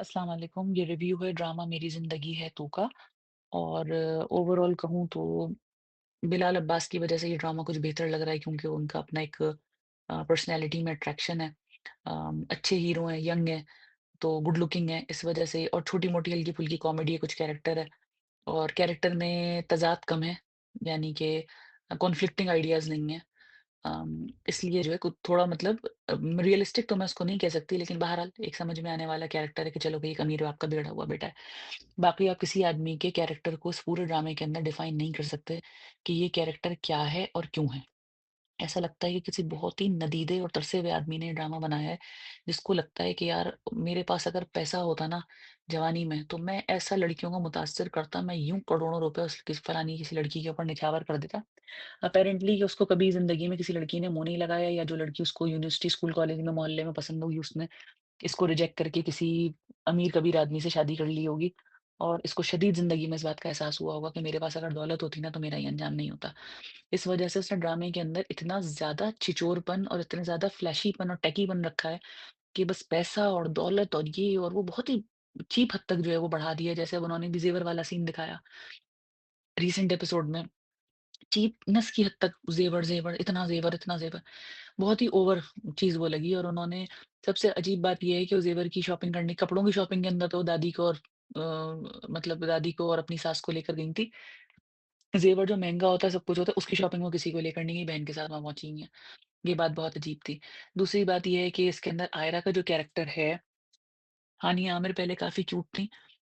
अस्सलाम वालेकुम। ये रिव्यू है ड्रामा मेरी ज़िंदगी है तू का। और ओवरऑल कहूँ तो बिलाल अब्बास की वज़ह से ये ड्रामा कुछ बेहतर लग रहा है, क्योंकि उनका अपना एक पर्सनैलिटी में अट्रैक्शन है। अच्छे हीरो हैं, यंग हैं, तो गुड लुकिंग है इस वज़ह से, और छोटी-मोटी हल्की-फुल्की कॉमेडी है, कुछ कैरेक्टर है और कैरेक्टर में तज़ाद कम है, यानी कि कॉन्फ्लिक्टिंग आइडियाज़ नहीं है। इसलिए जो है कुछ थोड़ा मतलब रियलिस्टिक तो मैं उसको नहीं कह सकती, लेकिन बहरहाल एक समझ में आने वाला कैरेक्टर है कि चलो भई एक अमीर बाप का बिगड़ा हुआ बेटा है। बाकी आप किसी आदमी के कैरेक्टर को इस पूरे ड्रामे के अंदर डिफाइन नहीं कर सकते कि ये कैरेक्टर क्या है और क्यों है। ऐसा लगता है कि किसी बहुत ही नदीदे और तरसे हुए आदमी ने ड्रामा बनाया है, जिसको लगता है कि यार मेरे पास अगर पैसा होता ना जवानी में, तो मैं ऐसा लड़कियों को मुतासिर करता, मैं यूँ करोड़ों रुपए उस किस फलानी किसी लड़की के ऊपर निछावर कर देता। अपेरेंटली कि उसको कभी ज़िंदगी में किसी लड़की ने मुँह नहीं लगाया, या जो लड़की उसको यूनिवर्सिटी, स्कूल, कॉलेज में, मोहल्ले में पसंद होगी, उसने इसको रिजेक्ट करके किसी अमीर कबीर आदमी से शादी कर ली होगी। और इसको शदीद ज़िंदगी में इस बात का एहसास हुआ होगा कि मेरे पास अगर दौलत होती ना, तो मेरा ये अंजाम नहीं होता। इस वजह से उसने ड्रामे के अंदर इतना ज़्यादा छिचोरपन और इतना ज़्यादा फ्लैशीपन और टेकीपन रखा है कि बस पैसा और दौलत और ये और वो बहुत ही चीप हद तक जो है वो बढ़ा दिया है। जैसे अब उन्होंने भी ज़ेवर वाला सीन दिखाया रीसेंट एपिसोड में, चीपनेस की हद तक ज़ेवर, ज़ेवर, इतना ज़ेवर, बहुत ही ओवर चीज़ वो लगी। और उन्होंने सबसे अजीब बात ये है कि वो ज़ेवर की शॉपिंग करने, कपड़ों की शॉपिंग के अंदर तो दादी को और मतलब दादी को और अपनी सास को लेकर गई थी। ज़ेवर जो महँगा होता है, सब कुछ होता है, उसकी शॉपिंग वो किसी को लेकर नहीं गई, बहन के साथ वहाँ पहुँची हुई हैं। ये बात बहुत अजीब थी। दूसरी बात ये है कि इसके अंदर आयरा का जो कैरेक्टर है, हानिया आमिर पहले काफ़ी क्यूट थी,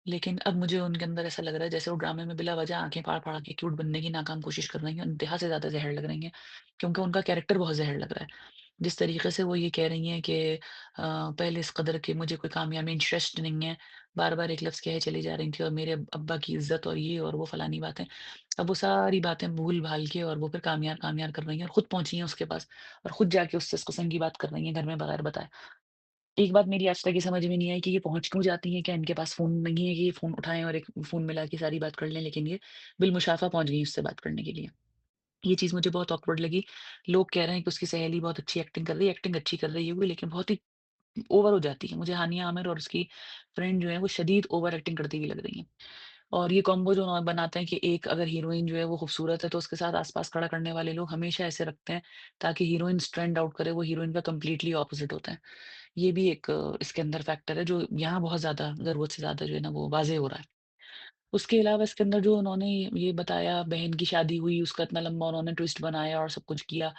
लेकिन अब मुझे उनके अंदर ऐसा लग रहा है जैसे वो ड्रामे में बिला वजह आँखें फाड़-फाड़ के क्यूट बनने की नाकाम कोशिश कर रही हैं, इंतहा से ज़्यादा ज़हर लग रही हैं, क्योंकि उनका कैरेक्टर बहुत ज़हर लग रहा है। जिस तरीके से वो ये कह रही हैं कि पहले इस कदर के मुझे कोई कामयाबी में इंटरेस्ट नहीं है, बार-बार एक लफ्ज़ कहे चली जा रही थी, और मेरे अब्बा की इज़्ज़त और ये और वो फलानी बातें। अब वो सारी बातें भूल-भाल के और वो फिर कामयार-कामयार कर रही हैं और खुद पहुँची हैं उसके पास, और खुद जाके उससे इस किस्म की बात कर रही हैं घर में बगैर बताए। एक बात मेरी आज तक ये समझ में नहीं आई कि ये पहुँच क्यों जाती हैं? क्या इनके पास फ़ोन नहीं है कि ये फ़ोन उठाएँ और एक फ़ोन मिला के सारी बात कर लें? लेकिन ये बिलमुशाफ़ा पहुँच गई उससे बात करने के लिए। ये चीज़ मुझे बहुत ऑकवर्ड लगी। लोग कह रहे हैं कि उसकी सहेली बहुत अच्छी एक्टिंग कर रही है, एक्टिंग अच्छी कर रही होगी, लेकिन बहुत ही ओवर हो जाती है। मुझे हानिया आमिर और उसकी फ्रेंड जो है वो शदीद ओवर एक्टिंग करती हुई लग रही हैं। और ये कॉम्बो जो बनाते हैं कि एक अगर हीरोइन जो है वो खूबसूरत है, तो उसके साथ आस-पास खड़ा करने वाले लोग हमेशा ऐसे रखते हैं ताकि हीरोइन स्टैंड आउट करे, वो हीरोइन का कंप्लीटली ऑपोज़िट होता है। ये भी एक इसके अंदर फैक्टर है जो यहाँ बहुत ज़्यादा ज़रूरत से ज़्यादा जो है ना वो वाज़ेह हो रहा है। उसके अलावा इसके अंदर जो उन्होंने ये बताया, बहन की शादी हुई, उसका इतना लंबा उन्होंने ट्विस्ट बनाया और सब कुछ किया,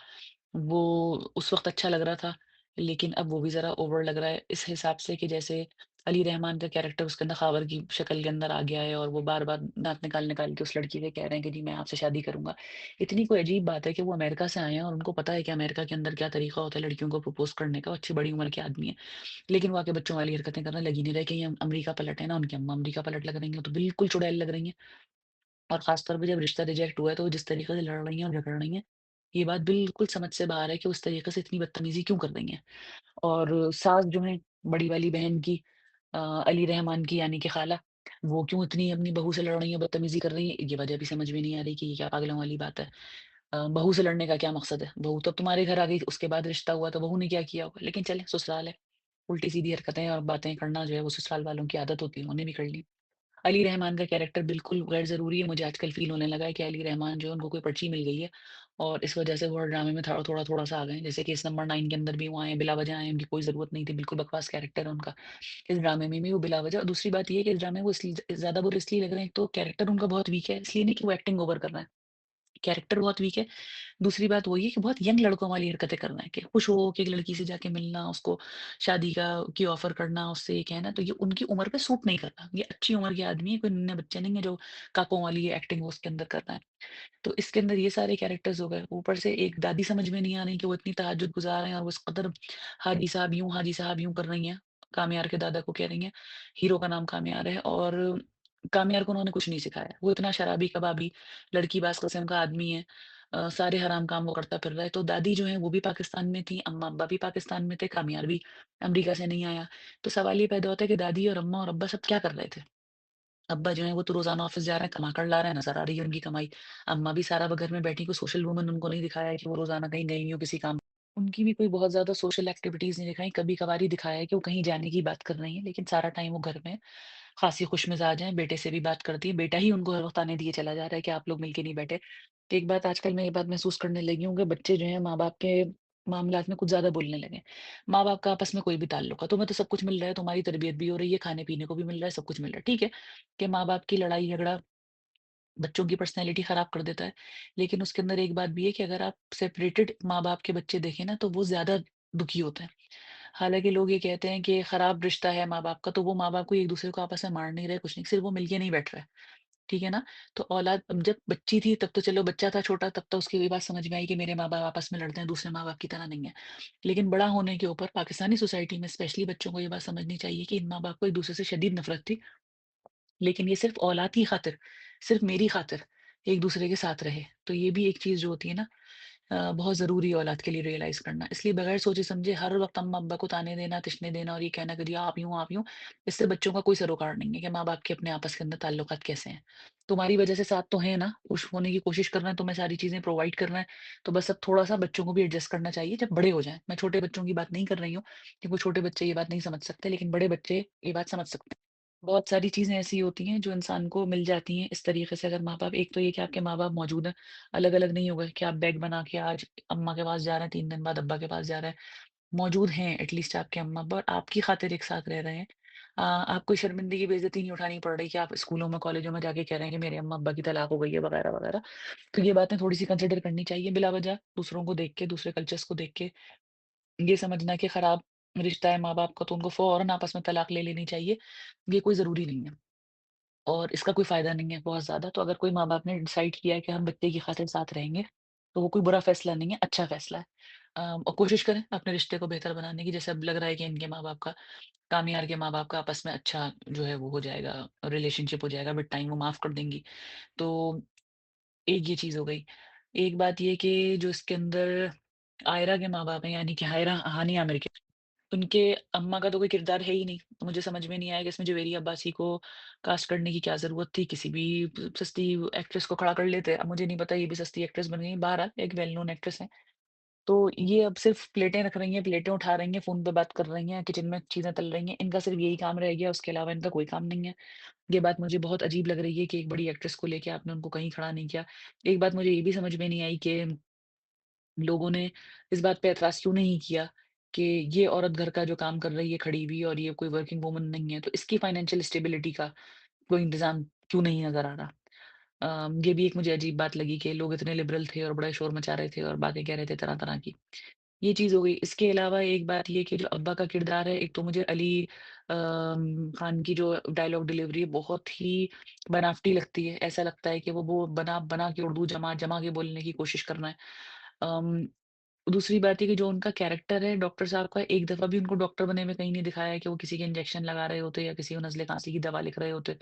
वो उस वक़्त अच्छा लग रहा था, लेकिन अब वो भी ज़रा ओवर लग रहा है इस हिसाब से कि जैसे अली रहमान का कैरेक्टर उसके अंदर ख़ावर की शक्ल के अंदर आ गया है, और वो बार-बार दाँत निकाल-निकाल के उस लड़की से कह रहे हैं कि जी मैं आपसे शादी करूँगा। इतनी कोई अजीब बात है कि वो अमेरिका से आए हैं और उनको पता है कि अमेरिका के अंदर क्या तरीका होता है लड़कियों को प्रपोज़ करने का, वो अच्छी बड़ी उम्र के आदमी हैं। लेकिन वो आके बच्चों वाली हरकतें करने लग ही नहीं रहे कि ये अमरीका पलट है ना, उनकी अम्मा अमरीका पलट लग रही हैं, तो बिल्कुल चुड़ैल लग रही हैं। और ख़ास तौर पे जब रिश्ता रिजेक्ट हुआ है, तो वो जिस तरीके से लड़ रही हैं और झगड़ रही हैं, ये बात बिल्कुल समझ से बाहर है कि उस तरीके से इतनी बदतमीज़ी क्यों कर रही हैं। और सास जो है, बड़ी वाली बहन की, अली रहमान की यानी कि ख़ाला, वो क्यों इतनी अपनी बहू से लड़ रही हैं, बदतमीज़ी कर रही हैं, ये वजह भी समझ में नहीं आ रही कि ये क्या पागलों वाली बात है। बहू से लड़ने का क्या मकसद है? बहू तो अब तुम्हारे घर आ गई, उसके बाद रिश्ता हुआ तो बहू ने क्या किया होगा? लेकिन चलें, ससुराल है, उल्टी-सीधी हरकतें और बातें करना जो है वो ससुराल वालों की आदत होती है, उन्होंने भी कर ली। अली रहमान का कैरेक्टर बिल्कुल गैर ज़रूरी है, मुझे आजकल फ़ील होने लगा है कि अली रहमान जो है उनको कोई पर्ची मिल गई है, और इस वजह से वो हर ड्रामे में थोड़ा-सा आ गए हैं। जैसे केस नंबर 9 के अंदर भी वो आए हैं, बिला वजह आए हैं, उनकी कोई ज़रूरत नहीं थी, बिल्कुल बकवास कैरेक्टर है उनका। इस ड्रामे में भी वो बिला वजह, और दूसरी बात ये है कि इस ड्रामे में वो इसलिए ज़्यादा बुरे इसलिए लग रहे हैं, एक तो कैरेक्टर उनका बहुत वीक है, इसलिए नहीं कि वो एक्टिंग ओवर कर रहे हैं, कैरेक्टर बहुत वीक है। दूसरी बात वही है कि बहुत यंग लड़कों वाली हरकतें कर रहे हैं कि खुश हो के एक लड़की से जाके मिलना, उसको शादी का की ऑफ़र करना, उससे ये कहना, तो ये उनकी उम्र पे सूट नहीं करता। ये अच्छी उम्र के आदमी है, कोई नन्हे बच्चे नहीं है जो काकों वाली एक्टिंग वो उसके अंदर कर रहा है। तो इसके अंदर ये सारे कैरेक्टर्स हो गए। ऊपर से एक दादी समझ में नहीं आ रही कि वो इतनी तहज्जुद गुज़ार हैं और वो इस कदर हाजी साहब यूँ कर रही हैं। कामयार के दादा को कह रही हैं, हीरो का नाम कामयार है, और कामयार को उन्होंने कुछ नहीं सिखाया। वो इतना शराबी-कबाबी, लड़कीबाज़ किस्म का आदमी है। सारे हराम काम वो करता फिर रहा है। तो दादी जो है वो भी पाकिस्तान में थी, अम्मा-अब्बा भी पाकिस्तान में थे, कामयार भी अमेरिका से नहीं आया। तो सवाल ये पैदा होता है कि दादी और अम्मा और अब्बा सब क्या कर रहे थे? अब्बा जो हैं वो तो रोज़ाना ऑफ़िस जा रहे हैं, कमा कर ला रहे हैं, नज़र आ रही है उनकी कमाई। अम्मा भी सारा व घर में बैठी, कोई सोशल वूमन उनको नहीं दिखाया है कि वो रोज़ाना कहीं गई हुई हो किसी काम। उनकी भी कोई बहुत ज़्यादा सोशल एक्टिविटीज़ नहीं दिखाई, कभी-कभार ही दिखाया है कि वो कहीं जाने की बात कर रही हैं, लेकिन सारा टाइम वो घर में हैं। ख़ासी खुशमिज़ाज हैं, बेटे से भी बात करती हैं, बेटा ही उनको हर वक़्त ताने दिए चला जा रहा है कि आप लोग मिल के नहीं बैठे। एक बात आजकल मैं ये बात महसूस करने लगी हूँ कि बच्चे जो हैं माँ-बाप के मामलात में कुछ ज़्यादा बोलने लगे हैं। माँ-बाप का आपस में कोई भी ताल्लुक है, तुम्हें तो सब कुछ मिल रहा है, तुम्हारी तरबियत भी हो रही है, खाने-पीने को भी मिल रहा है, सब कुछ मिल रहा है। ठीक है, कि माँ-बाप की लड़ाई-झगड़ा बच्चों की पर्सनैलिटी खराब कर देता है। लेकिन उसके अंदर एक बात भी है कि अगर आप सेपरेटेड माँ-बाप के बच्चे देखें ना, तो वो ज़्यादा दुखी होते हैं। हालाँकि लोग ये कहते हैं कि खराब रिश्ता है माँ-बाप का, तो वो माँ-बाप को एक-दूसरे को आपस में मार नहीं रहे, कुछ नहीं, सिर्फ़ वो मिलके नहीं बैठ रहे। ठीक है ना? तो औलाद अब जब बच्ची थी तब तो चलो बच्चा था छोटा तब तो उसको ये बात समझ में आई कि मेरे माँ-बाप आपस में लड़ते हैं, दूसरे माँ-बाप की तरह नहीं है। लेकिन बड़ा होने के ऊपर पाकिस्तानी सोसाइटी में स्पेशली बच्चों को ये बात समझनी चाहिए कि इन माँ-बाप को एक-दूसरे से शदीद नफ़रत थी। लेकिन ये सिर्फ़ औलाद की खातिर, सिर्फ़ मेरी खातिर एक-दूसरे के साथ रहे। तो ये भी एक चीज़ जो होती है ना बहुत ज़रूरी है औलाद के लिए रियलाइज़ करना। इसलिए बगैर सोचे-समझे हर वक़्त अम्मा-अब्बा को ताने देना, तिश्ने देना और ये कहना कि जी आप यूँ, इससे बच्चों का कोई सरोकार नहीं है कि माँ-बाप के अपने आपस के अंदर ताल्लुकात कैसे हैं। तुम्हारी वज़ह से साथ तो हैं ना, खुश होने की कोशिश कर रहे हैं, तुम्हें सारी चीज़ें प्रोवाइड कर रहे हैं, तो बस अब थोड़ा-सा बच्चों को भी एडजस्ट करना चाहिए जब बड़े हो जाएँ। मैं छोटे बच्चों की बात नहीं कर रही हूँ, क्योंकि छोटे बच्चे ये बात नहीं समझ सकते, लेकिन बड़े बच्चे ये बात समझ सकते हैं। बहुत सारी चीज़ें ऐसी होती हैं जो इंसान को मिल जाती हैं इस तरीके से अगर माँ-बाप एक तो ये कि आपके माँ-बाप मौजूद हैं, अलग-अलग नहीं हो गए कि आप बैग बना के आज अम्मा के पास जा रहे हैं, 3 दिन बाद अब्बा के पास जा रहे हैं। मौजूद हैं एटलीस्ट आपके अम्मा-अब्बा और आपकी खातिर एक साथ रह रहे हैं। आपको शर्मिंदगी, बेइज़्ज़ती नहीं उठानी पड़ रही कि आप स्कूलों में, कॉलेजों में जाके कह रहे हैं कि मेरे अम्मा-अब्बा की तलाक हो गई है वगैरह-वगैरह। तो ये बातें थोड़ी-सी कंसिडर करनी चाहिए बिला वजह दूसरों को देख के, दूसरे कल्चर्स को देख के। ये समझना कि खराब रिश्ता है माँ-बाप का तो उनको फ़ौरन आपस में तलाक ले लेनी चाहिए, ये कोई ज़रूरी नहीं है। और इसका कोई फ़ायदा नहीं है बहुत ज़्यादा, तो अगर कोई माँ-बाप ने डिसाइड किया है कि हम बच्चे की खातिर साथ रहेंगे, तो वो कोई बुरा फ़ैसला नहीं है, अच्छा फ़ैसला है। और कोशिश करें अपने रिश्ते को बेहतर बनाने की, जैसे अब लग रहा है कि इनके माँ-बाप का, कामयार के माँ-बाप का आपस में अच्छा जो है वो हो जाएगा, रिलेशनशिप हो जाएगा, विद टाइम वो माफ़ कर देंगी। तो एक ये चीज़ हो गई। एक बात ये कि जो इसके अंदर आयरा के माँ-बाप हैं, यानी कि हानिया आमिर के, उनके अम्मा का तो कोई किरदार है ही नहीं। तो मुझे समझ में नहीं आया कि इसमें जवेरिया अब्बासी को कास्ट करने की क्या ज़रूरत थी? किसी भी सस्ती एक्ट्रेस को खड़ा कर लेते। अब मुझे नहीं पता ये भी सस्ती एक्ट्रेस बन गई हैं, बहरहाल एक वेल नोन एक्ट्रेस हैं। तो ये अब सिर्फ़ प्लेटें रख रही हैं, प्लेटें उठा रही हैं, फ़ोन पे बात कर रही हैं, किचन में चीज़ें तल रही हैं। इनका सिर्फ़ यही काम रह गया, उसके अलावा इनका कोई काम नहीं है। ये बात मुझे बहुत अजीब लग रही है कि एक बड़ी एक्ट्रेस को लेके आपने उनको कहीं खड़ा नहीं किया। एक बात मुझे ये भी समझ में नहीं आई कि लोगों ने इस बात पे ऐतराज़ क्यों नहीं किया कि ये औरत घर का जो काम कर रही है खड़ी हुई और ये कोई वर्किंग वूमन नहीं है, तो इसकी फाइनेंशियल स्टेबिलिटी का कोई इंतज़ाम क्यों नहीं नज़र आ रहा? ये भी एक मुझे अजीब बात लगी कि लोग इतने लिबरल थे और बड़ा शोर मचा रहे थे और बातें कह रहे थे तरह-तरह की। ये चीज़ हो गई। इसके अलावा एक बात ये कि जो अब्बा का किरदार है, एक तो मुझे अली खान की जो डायलॉग डिलीवरी है बहुत ही बनावटी लगती है। ऐसा लगता है कि वो बना बना के उर्दू जमा के बोलने की कोशिश कर रहे हैं। अम दूसरी बात है कि जो उनका कैरेक्टर है डॉक्टर साहब का, एक दफ़ा भी उनको डॉक्टर बने में कहीं नहीं दिखाया है कि वो किसी के इंजेक्शन लगा रहे होते या किसी को नज़ले-खाँसी की दवा लिख रहे होते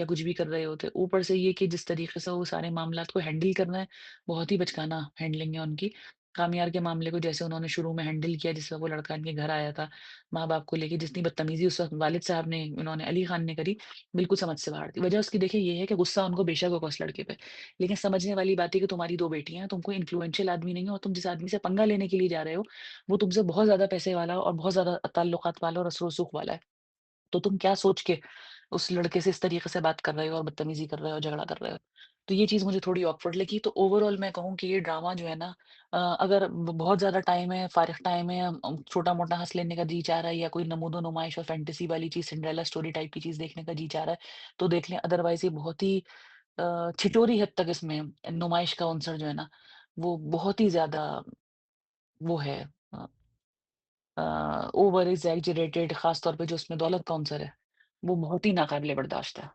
या कुछ भी कर रहे होते। ऊपर से ये कि जिस तरीके से वो सारे मामलात को हैंडल कर रहे हैं, बहुत ही बचकाना हैंडलिंग है उनकी। खामियार के मामले को जैसे उन्होंने शुरू में हैंडल किया, जिस वक़्त वो लड़का इनके घर आया था, माँ-बाप को लेके जितनी बदतमीज़ी उस वक़्त वालिद साहब ने उन्होंने अली खान ने करी, बिल्कुल समझ से बाहर थी। वजह उसकी देखिए ये है कि गुस्सा उनको बेशक होगा उस लड़के पे, लेकिन समझने वाली बात है कि तुम्हारी 2 बेटियाँ हैं, तुम कोई इन्फ्लुएंशियल आदमी नहीं हो और तुम जिस आदमी से पंगा लेने के लिए जा रहे हो, वो तुमसे बहुत ज़्यादा पैसे वाला और बहुत ज़्यादा ताल्लुकात वाला और असर-ओ-रसूख वाला है। तो तुम क्या सोच के उस लड़के से इस तरीके से बात कर रहे हो और बदतमीज़ी कर रहे हो, झगड़ा कर रहे हो? तो ये चीज़ मुझे थोड़ी ऑकवर्ड लगी। तो ओवरऑल मैं कहूँ कि ये ड्रामा जो है ना अगर ब बहुत ज़्यादा टाइम है, फ़ारिग़ टाइम है, छोटा-मोटा हँस लेने का जी चाह रहा है या कोई नमूदो-नुमाइश और फैंटेसी वाली चीज़, सिंड्रेला स्टोरी टाइप की चीज़ देखने का जी चाह रहा है, तो देख लें। अदरवाइज़ ये बहुत ही छिछोरी हद तक इसमें नुमाइश का अनसर जो है ना, वो बहुत ही ज़्यादा वो है अ ओवर एक्ज़ैजरेटेड, ख़ास तौर पे जो उसमें दौलत का अनसर है, वो बहुत ही नाक़ाबिले बर्दाश्त है।